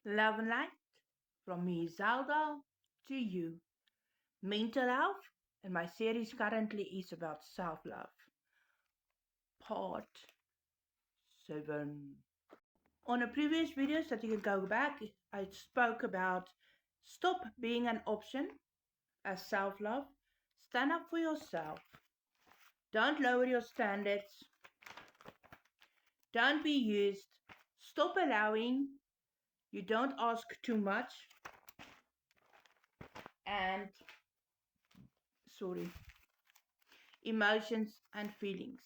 Love and light from me, Zelda, to you. Mental health, and my series currently is about self love. Part 7. On a previous videos that you can go back, I spoke about stop being an option as self love. Stand up for yourself. Don't lower your standards. Don't be used. Stop allowing. You don't ask too much. And, sorry, emotions and feelings.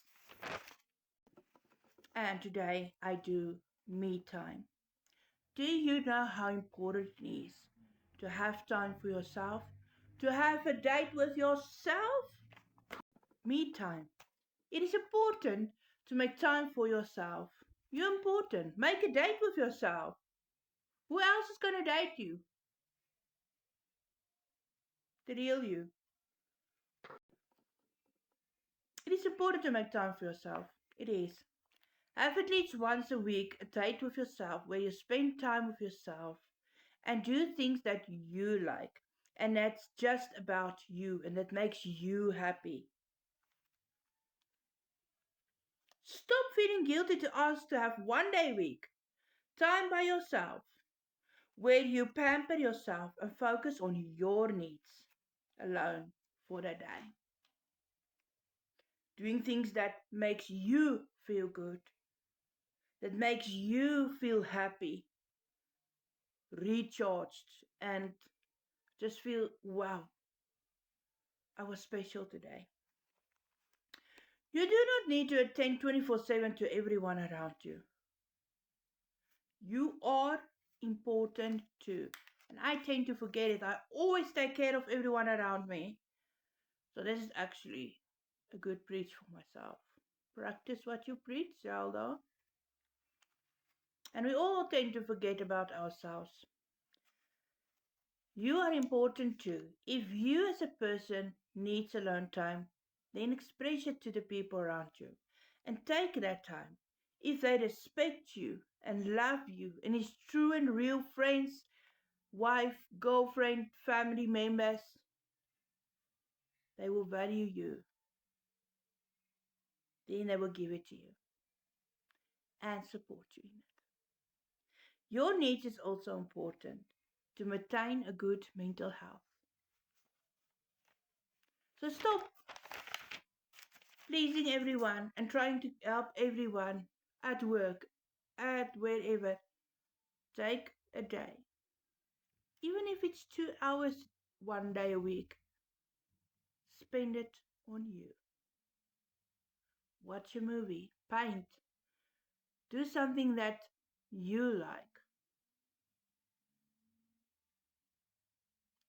And today I do me time. Do you know how important it is to have time for yourself? To have a date with yourself? Me time. It is important to make time for yourself. You're important. Make a date with yourself. Who else is going to date you? The real you. It is important to make time for yourself. It is. Have at least once a week a date with yourself where you spend time with yourself and do things that you like and that's just about you and that makes you happy. Stop feeling guilty to ask to have one day a week, time by yourself, where you pamper yourself and focus on your needs alone for the day. Doing things that makes you feel good, that makes you feel happy, recharged, and just feel, wow, I was special today. You do not need to attend 24/7 to everyone around you. You are important too. And I tend to forget it. I always take care of everyone around me. So this is actually a good preach for myself. Practice what you preach, Zelda. And we all tend to forget about ourselves. You are important too. If you as a person needs alone time, then express it to the people around you and take that time. If they respect you and love you and is true and real friends, wife, girlfriend, family members, they will value you. Then they will give it to you and support you in it. Your needs is also important to maintain a good mental health. So stop pleasing everyone and trying to help everyone at work, at wherever. Take a day. Even if it's 2 hours one day a week, spend it on you. Watch a movie, paint, do something that you like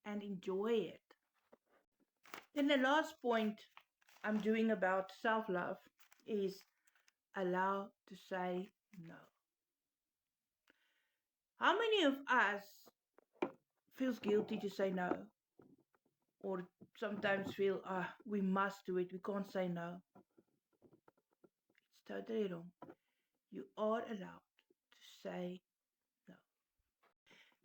and enjoy it. Then the last point I'm doing about self love is allow to say no. How many of us feels guilty to say no? Or sometimes feel, we must do it, we can't say no. It's totally wrong. You are allowed to say no.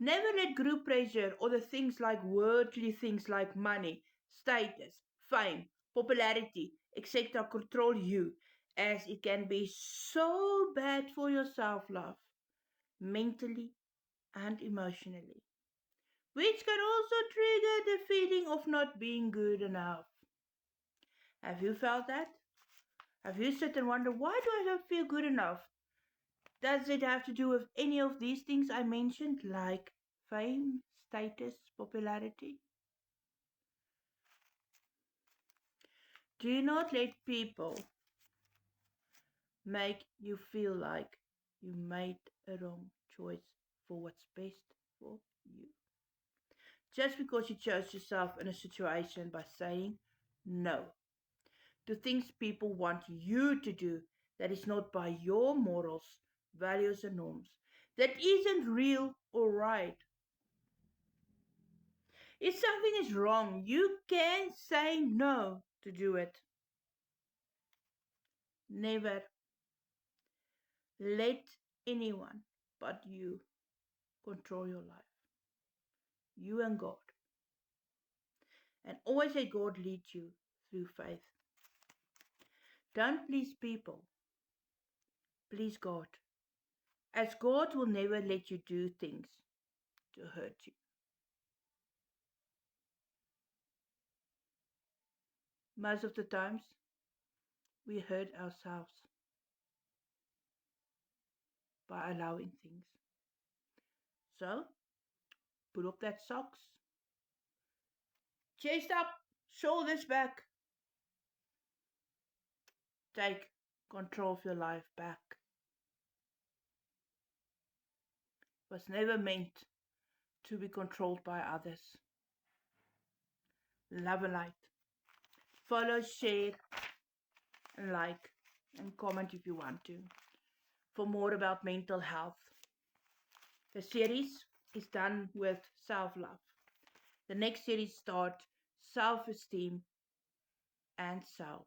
Never let group pressure or the things like worldly things like money, status, fame, popularity, etc. control you, as it can be so bad for your self love, mentally and emotionally, which can also trigger the feeling of not being good enough. Have you felt that? Have you sit and wonder, why do I not feel good enough? Does it have to do with any of these things I mentioned, like fame, status, popularity? Do not let people make you feel like you made a wrong choice for what's best for you. Just because you chose yourself in a situation by saying no to things people want you to do that is not by your morals, values, and norms, that isn't real or right. If something is wrong, you can say no to do it. Never let anyone but you control your life. You and God. And always let God lead you through faith. Don't please people. Please God. As God will never let you do things to hurt you. Most of the times, we hurt ourselves by allowing things. So, put up that socks. Chest up, shoulders back. Take control of your life back. It was never meant to be controlled by others. Love and light. Follow, share, and like, and comment if you want to. For more about mental health. The series is done with self-love. The next series starts self-esteem and self.